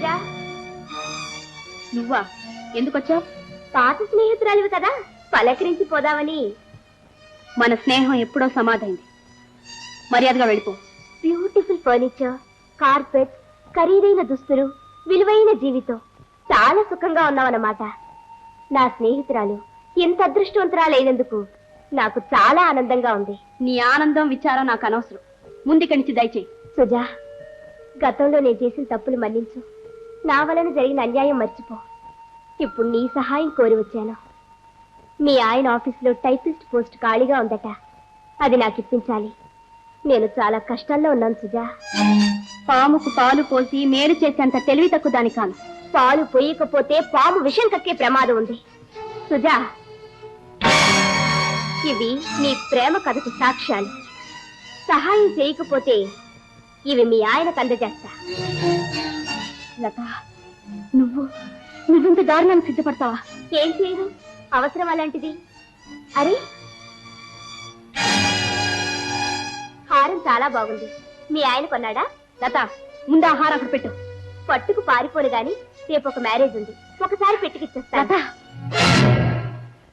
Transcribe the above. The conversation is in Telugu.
సుజా. నువ్వా? ఎందుకొచ్చావు? పాత స్నేహితురాలివి కదా, పలకరించి పోదామని. మన స్నేహం ఎప్పుడో సమాధైంది. మర్యాదగా వెళ్ళిపో. బ్యూటిఫుల్ ఫర్నిచర్, కార్పెట్, ఖరీదైన దుస్తులు, విలువైన జీవితం. చాలా సుఖంగా ఉన్నావన్నమాట. నా స్నేహితురాలు ఎంత అదృష్టవంతురాలైనందుకు నాకు చాలా ఆనందంగా ఉంది. నీ ఆనందం విచారం నాకు అనవసరం. ముందుకి నుంచి దయచేయి. సుజా, గతంలో నేను చేసిన తప్పులు మన్నించు. నా వలన జరిగిన అన్యాయం మర్చిపో. ఇప్పుడు నీ సహాయం కోరి వచ్చాను. మీ ఆయన ఆఫీసులో టైపిస్ట్ పోస్ట్ ఖాళీగా ఉందట, అది నాకు ఇప్పించాలి. నేను చాలా కష్టాల్లో ఉన్నాను సుజా. పాముకు పాలు పోసి మేలు చేసేంత తెలివి తక్కువ దాని కాను. పాలు పోయకపోతే పాము విషం కక్కే ప్రమాదం ఉంది సుజా. ఇవి నీ ప్రేమ కథకు సాక్ష్యాలు. సహాయం చేయకపోతే ఇవి మీ ఆయనకు అందజేస్తా. లత, నువ్వింత దారుణానికి సిద్ధపడతావా? ఏం చేయను, అవసరం అలాంటిది. అరే, హారం చాలా బాగుంది. మీ ఆయన కొన్నాడా? లత, ముందు ఆ హారం అక్కడ పెట్టు. పట్టుకు పారిపోను గాని రేపు ఒక మ్యారేజ్ ఉంది, ఒకసారి పెట్టుకిచ్చేస్తా. లత